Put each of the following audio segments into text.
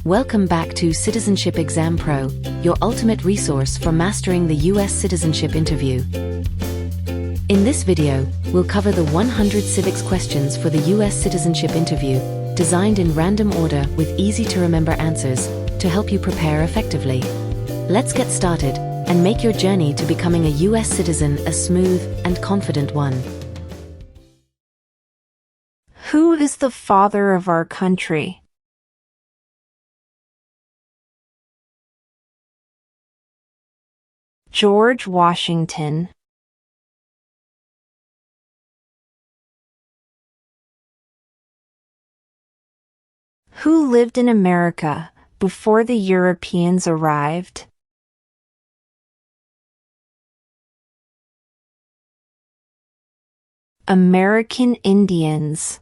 Welcome back to Citizenship Exam Pro, your ultimate resource for mastering the US Citizenship Interview. In this video, we'll cover the 100 civics questions for the US Citizenship Interview, designed in random order with easy-to-remember answers to help you prepare effectively. Let's get started and make your journey to becoming a US citizen a smooth and confident one. Who is the father of our country? George Washington. Who lived in America before the Europeans arrived? American Indians.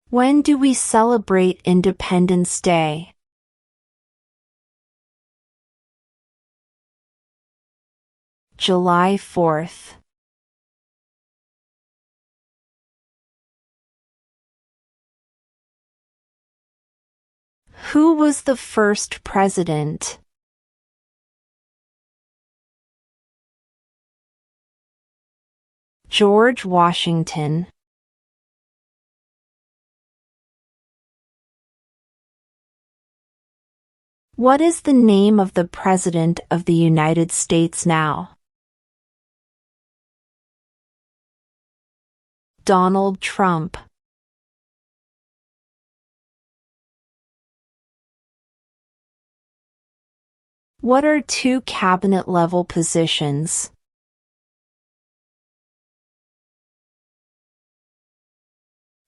When do we celebrate Independence Day? July 4th. Who was the first president? George Washington. What is the name of the President of the United States now? Donald Trump. What are two cabinet-level positions?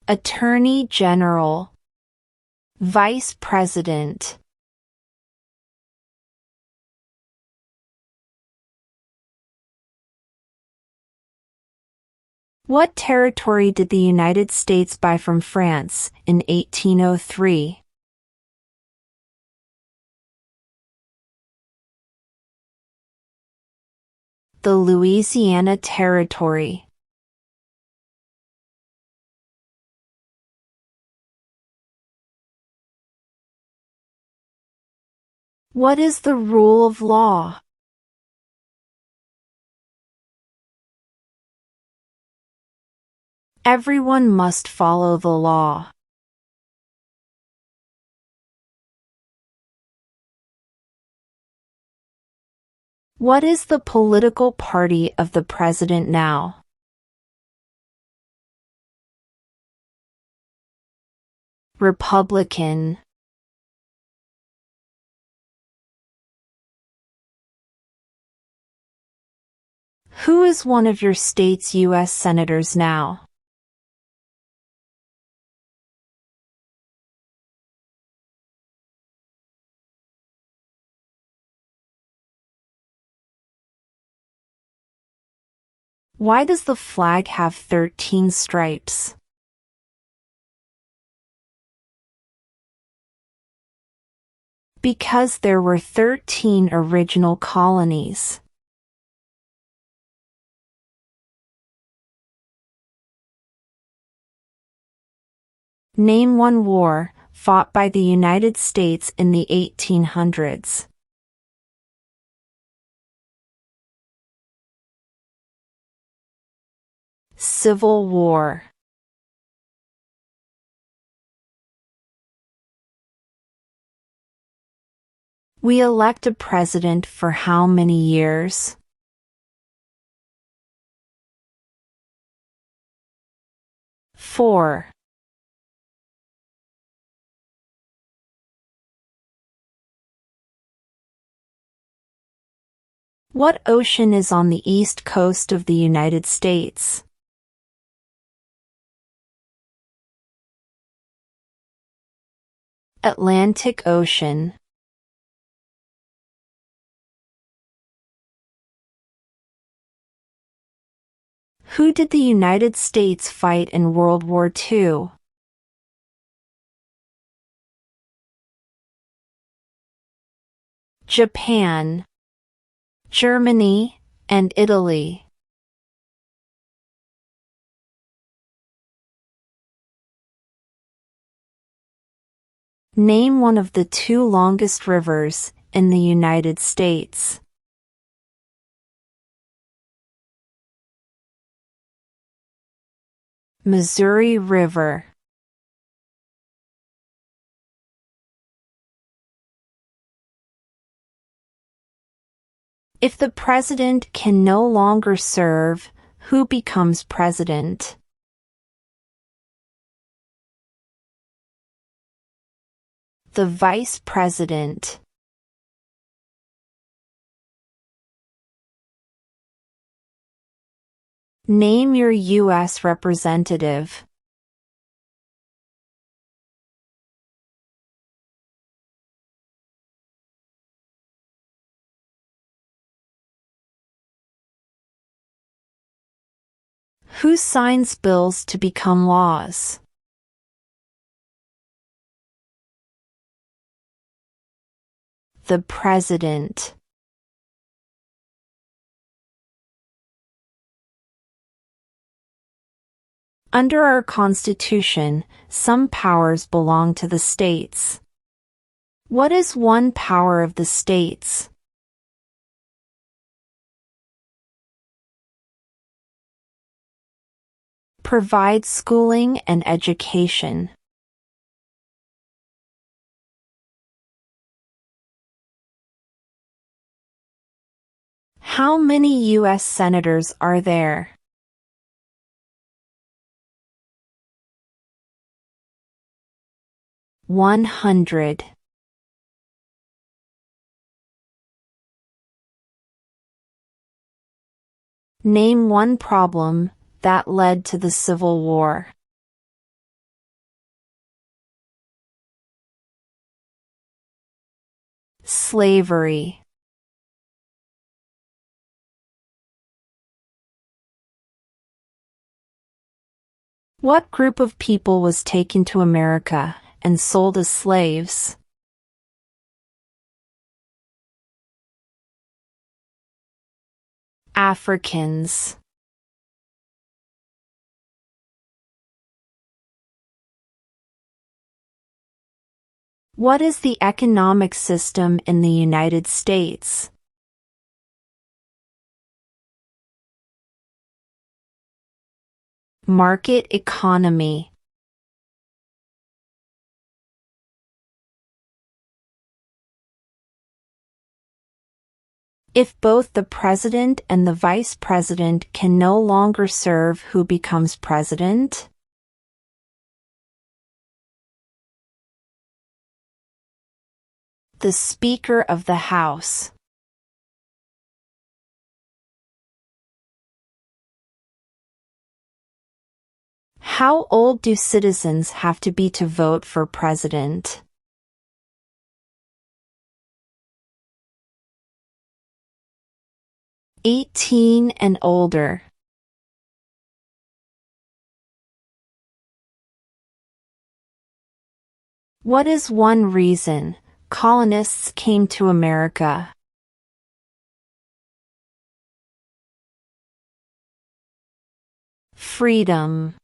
Attorney General. Vice President. What territory did the United States buy from France in 1803? The Louisiana Territory. What is the rule of law? Everyone must follow the law. What is the political party of the president now? Republican. Who is one of your state's U.S. senators now? Why does the flag have 13 stripes? Because there were 13 original colonies. Name one war fought by the United States in the 1800s. Civil War. We elect a president for how many years? 4. What ocean is on the east coast of the United States? Atlantic Ocean. Who did the United States fight in World War II? Japan, Germany, and Italy. Name one of the two longest rivers in the United States. Missouri River. If the president can no longer serve, who becomes president? The vice president. Name your U.S. representative. Who signs bills to become laws? The president. Under our Constitution, some powers belong to the states. What is one power of the states? Provide schooling and education. How many U.S. senators are there? 100. Name one problem that led to the Civil War. Slavery. What group of people was taken to America and sold as slaves? Africans. What is the economic system in the United States? Market economy. If both the president and the vice president can no longer serve, who becomes president? The Speaker of the House. How old do citizens have to be to vote for president? 18 and older. What is one reason colonists came to America? Freedom.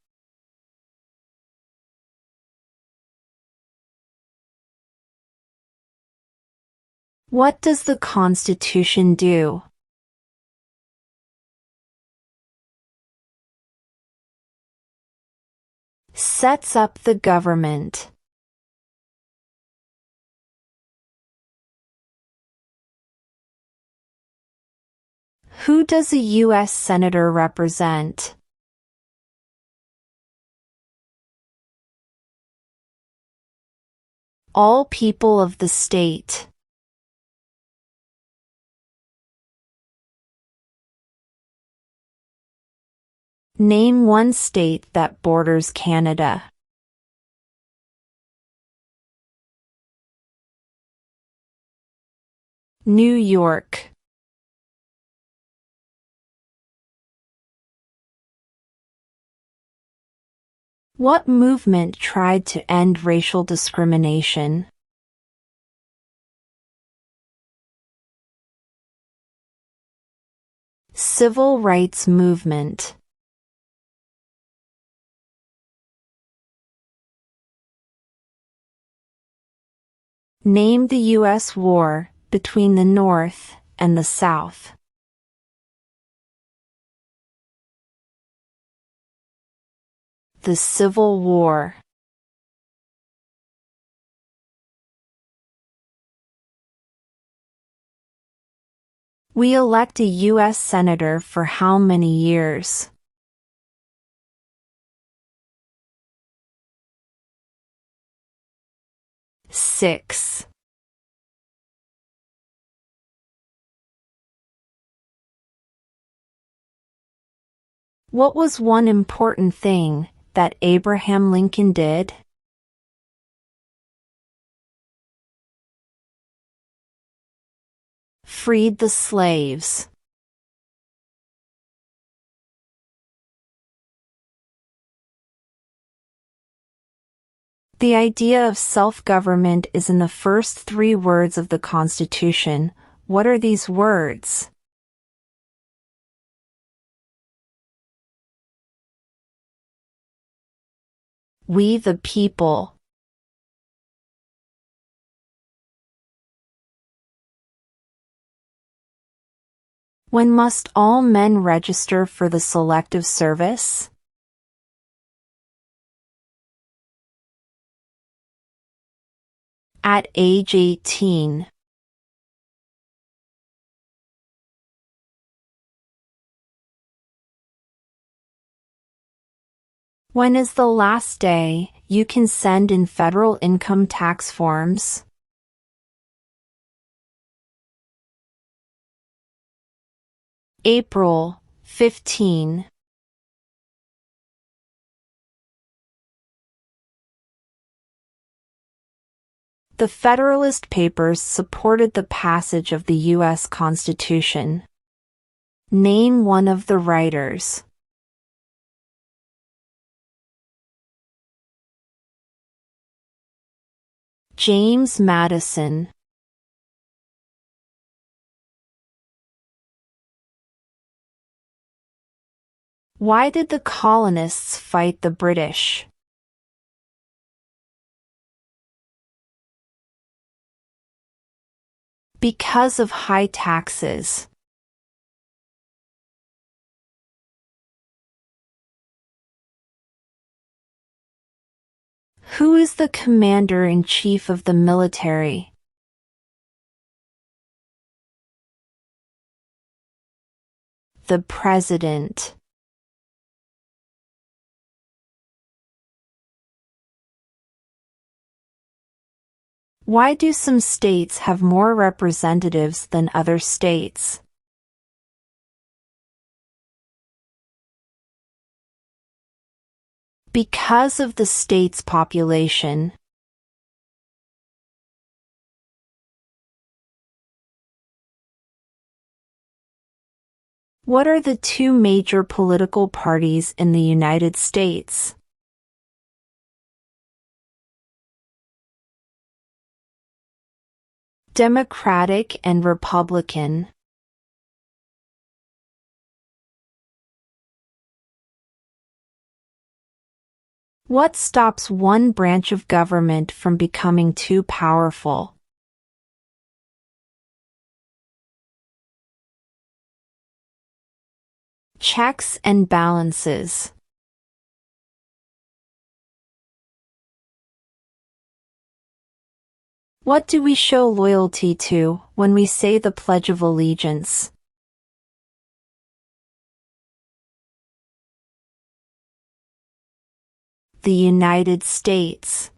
What does the Constitution do? Sets up the government. Who does a U.S. Senator represent? All people of the state. Name one state that borders Canada. New York. What movement tried to end racial discrimination? Civil rights movement. Name the U.S. war between the North and the South. The Civil War. We elect a U.S. Senator for how many years? 6. What was one important thing that Abraham Lincoln did? Freed the slaves. The idea of self-government is in the first 3 words of the Constitution. What are these words? We the people. When must all men register for the Selective Service? At age 18. When is the last day you can send in federal income tax forms? April 15. The Federalist Papers supported the passage of the U.S. Constitution. Name one of the writers. James Madison. Why did the colonists fight the British? Because of high taxes. Who is the commander-in-chief of the military? The president. Why do some states have more representatives than other states? Because of the state's population. What are the 2 major political parties in the United States? Democratic and Republican. What stops one branch of government from becoming too powerful? Checks and balances. What do we show loyalty to when we say the Pledge of Allegiance? The United States.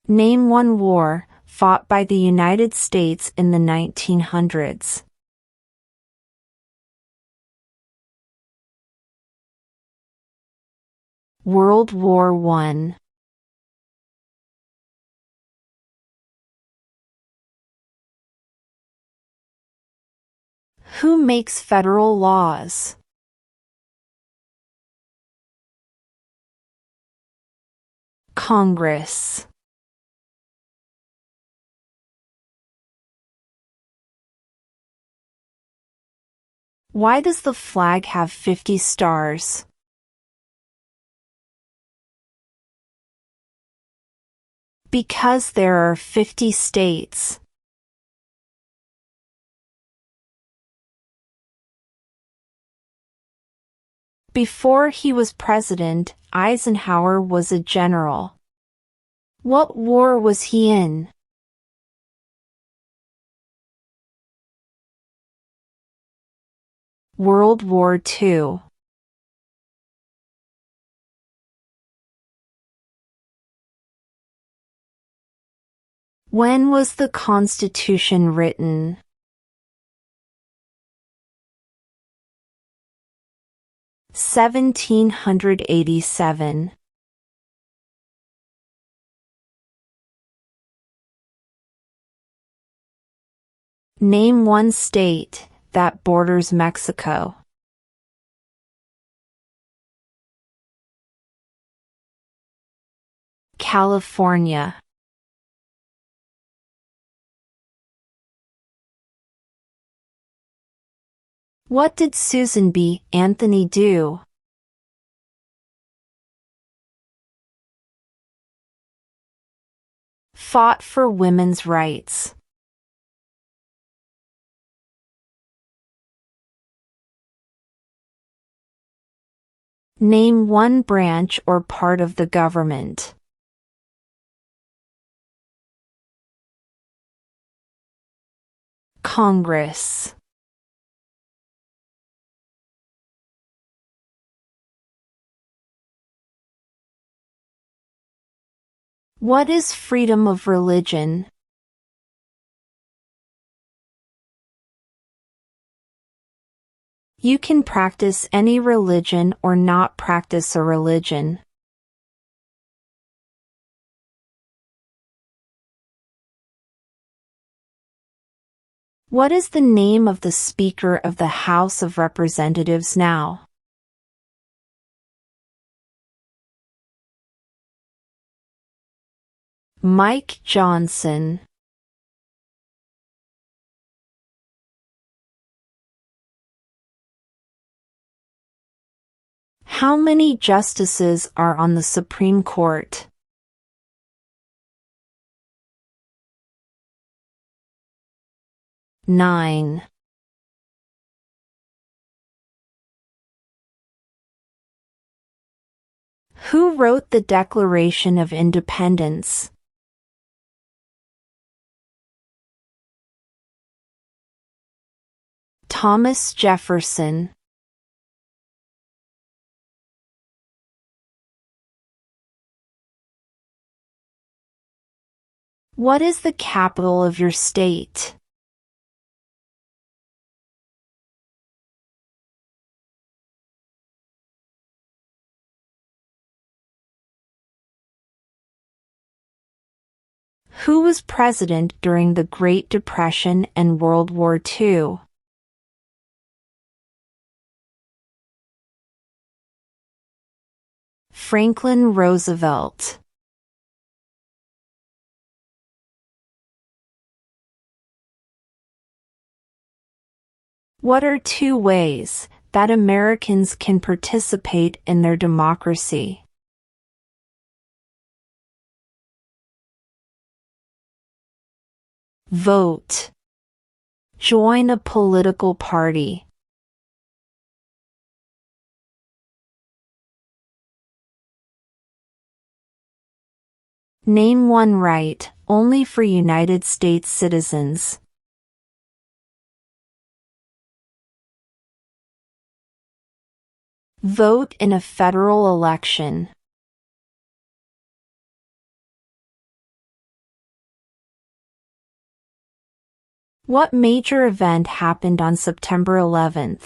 Name one war fought by the United States in the 1900s. World War I. Who makes federal laws? Congress. Why does the flag have 50 stars? Because there are 50 states. Before he was president, Eisenhower was a general. What war was he in? World War II. When was the Constitution written? (1787). Name one state that borders Mexico. California. What did Susan B. Anthony do? Fought for women's rights. Name one branch or part of the government. Congress. What is freedom of religion? You can practice any religion or not practice a religion. What is the name of the Speaker of the House of Representatives now? Mike Johnson. How many justices are on the Supreme Court? 9. Who wrote the Declaration of Independence? Thomas Jefferson. What is the capital of your state? Who was president during the Great Depression and World War II? Franklin Roosevelt. What are 2 ways that Americans can participate in their democracy? Vote. Join a political party. Name one right only for United States citizens. Vote in a federal election. What major event happened on September 11,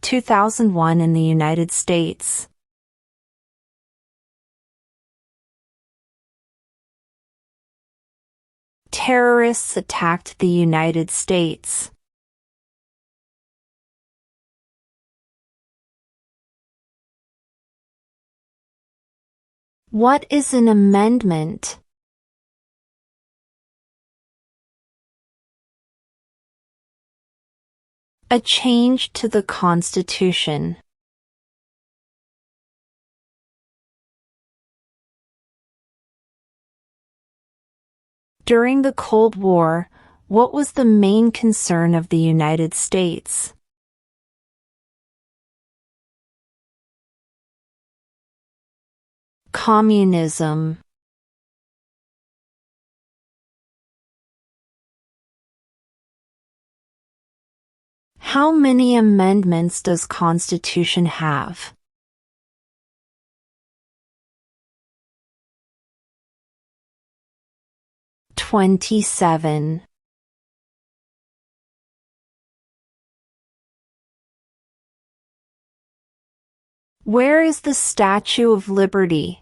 2001 in the United States? Terrorists attacked the United States. What is an amendment? A change to the Constitution. During the Cold War, what was the main concern of the United States? Communism. How many amendments does Constitution have? 27. Where is the Statue of Liberty?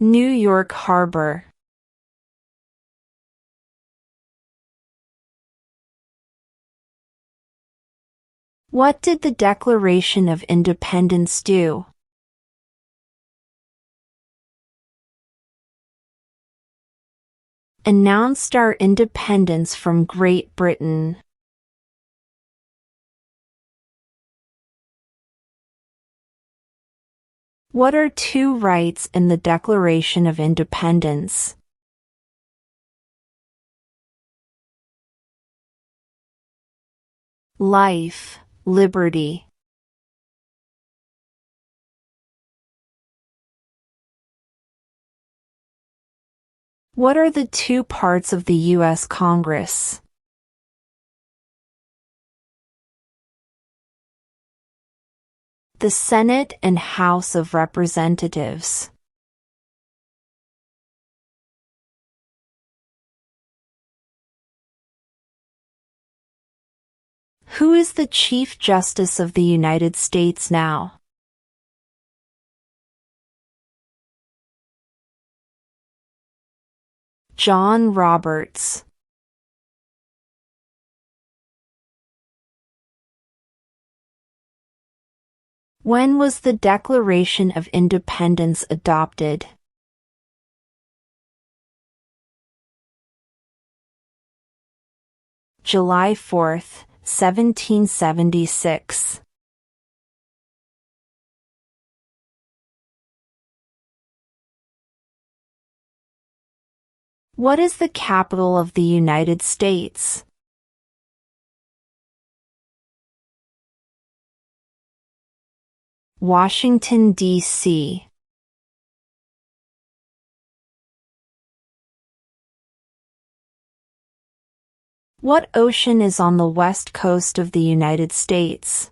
New York Harbor. What did the Declaration of Independence do? Announced our independence from Great Britain. What are two rights in the Declaration of Independence? Life, liberty. What are the two parts of the U.S. Congress? The Senate and House of Representatives. Who is the Chief Justice of the United States now? John Roberts. When was the Declaration of Independence adopted? July 4, 1776. What is the capital of the United States? Washington, D.C. What ocean is on the west coast of the United States?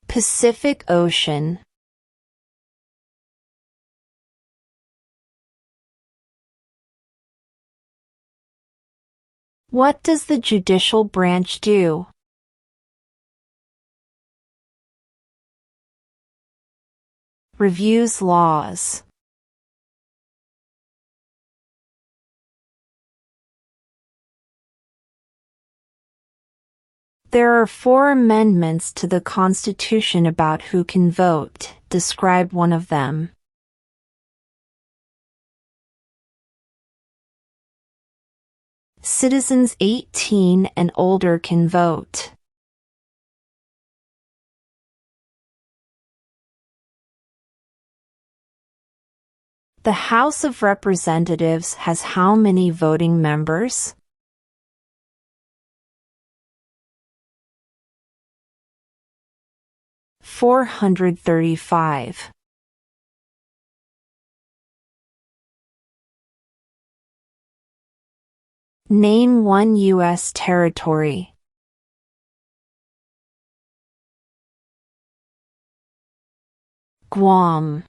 Pacific Ocean. What does the judicial branch do? Reviews laws. There are 4 amendments to the Constitution about who can vote. Describe one of them. Citizens 18 and older can vote. The House of Representatives has how many voting members? 435. Name one U.S. territory. Guam.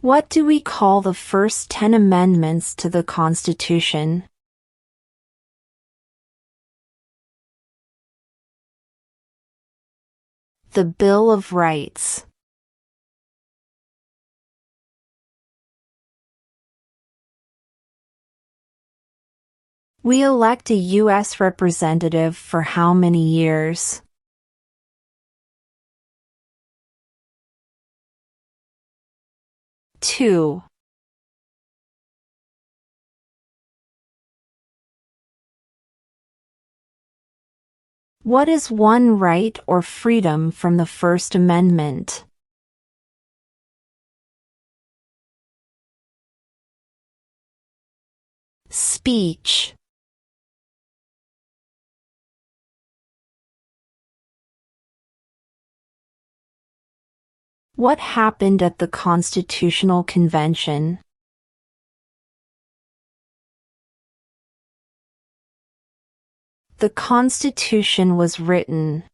What do we call the first 10 amendments to the Constitution? The Bill of Rights. We elect a U.S. representative for how many years? 2. What is one right or freedom from the First Amendment? Speech. What happened at the Constitutional Convention? The Constitution was written.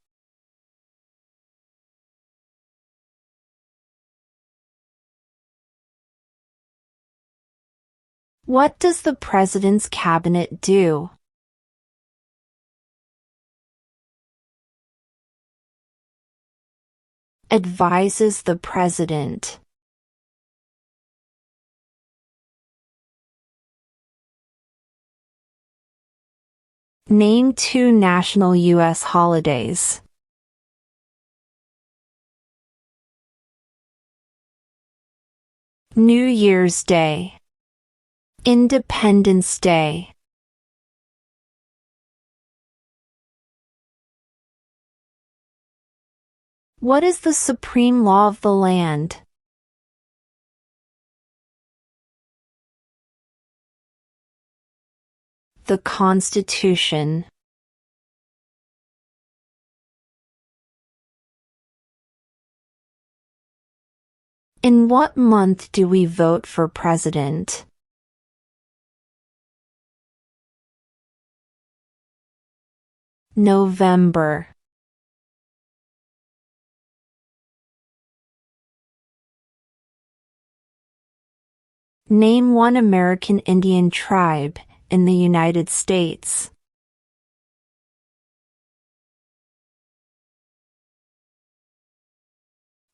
What does the President's Cabinet do? Advises the President. Name 2 national U.S. holidays. New Year's Day. Independence Day. What is the supreme law of the land? The Constitution. In what month do we vote for president? November. Name one American Indian tribe in the United States.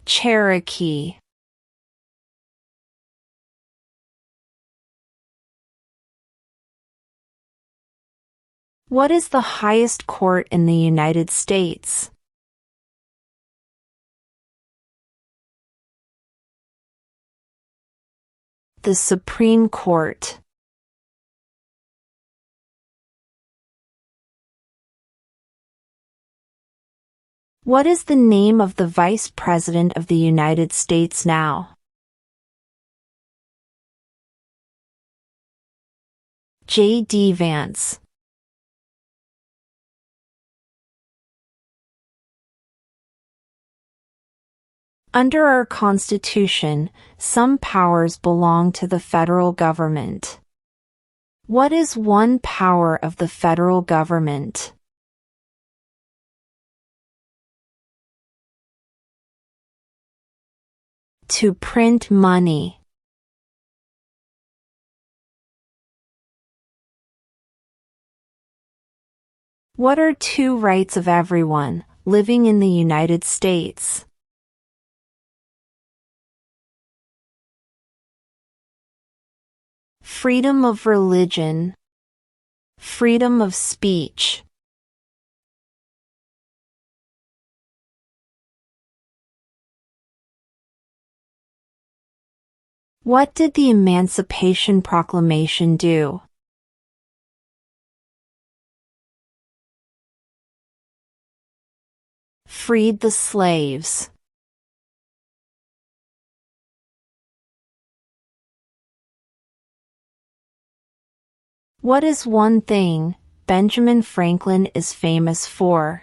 Cherokee. What is the highest court in the United States? The Supreme Court. What is the name of the Vice President of the United States now? J.D. Vance. Under our Constitution, some powers belong to the federal government. What is one power of the federal government? To print money. What are 2 rights of everyone living in the United States? Freedom of religion. Freedom of speech. What did the Emancipation Proclamation do? Freed the slaves. What is one thing Benjamin Franklin is famous for?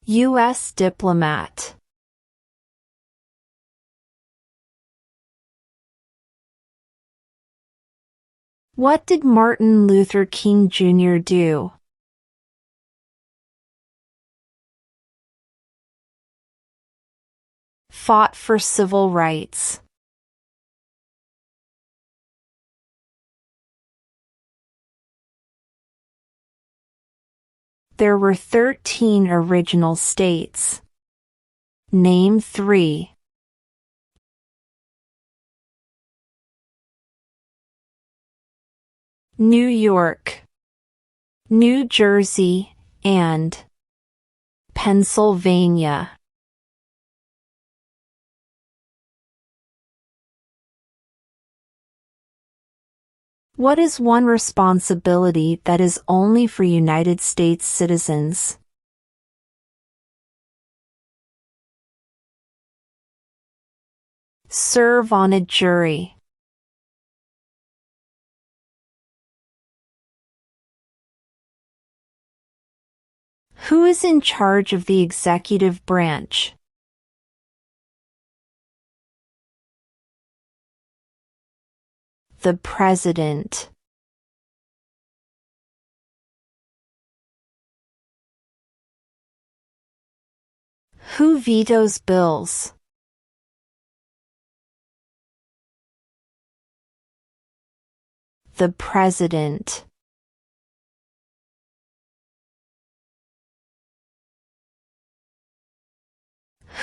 U.S. diplomat. What did Martin Luther King Jr. do? Fought for civil rights. There were 13 original states. Name 3. New York, New Jersey, and Pennsylvania. What is one responsibility that is only for United States citizens? Serve on a jury. Who is in charge of the executive branch? The President. Who vetoes bills? The President.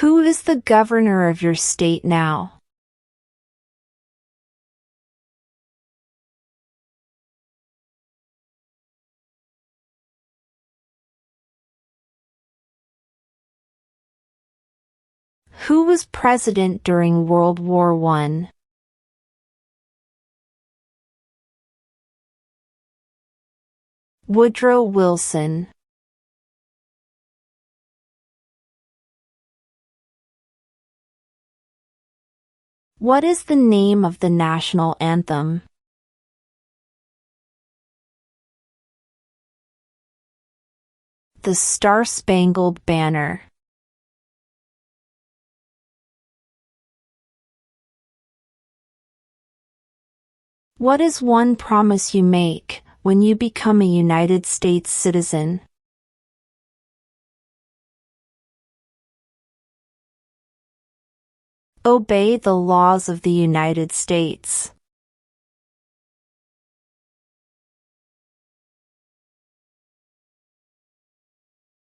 Who is the governor of your state now? Who was president during World War I? Woodrow Wilson. What is the name of the national anthem? The Star-Spangled Banner. What is one promise you make when you become a United States citizen? Obey the laws of the United States.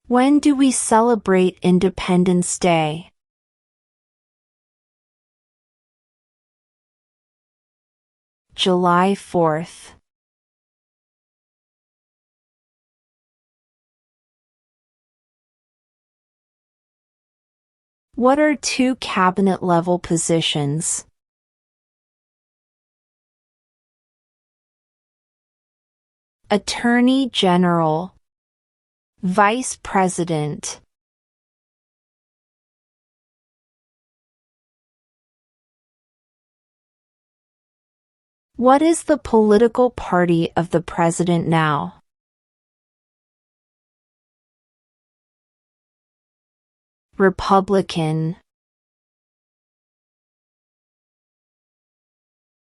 When do we celebrate Independence Day? July 4th. What are two cabinet-level positions? Attorney General. Vice President. What is the political party of the president now? Republican.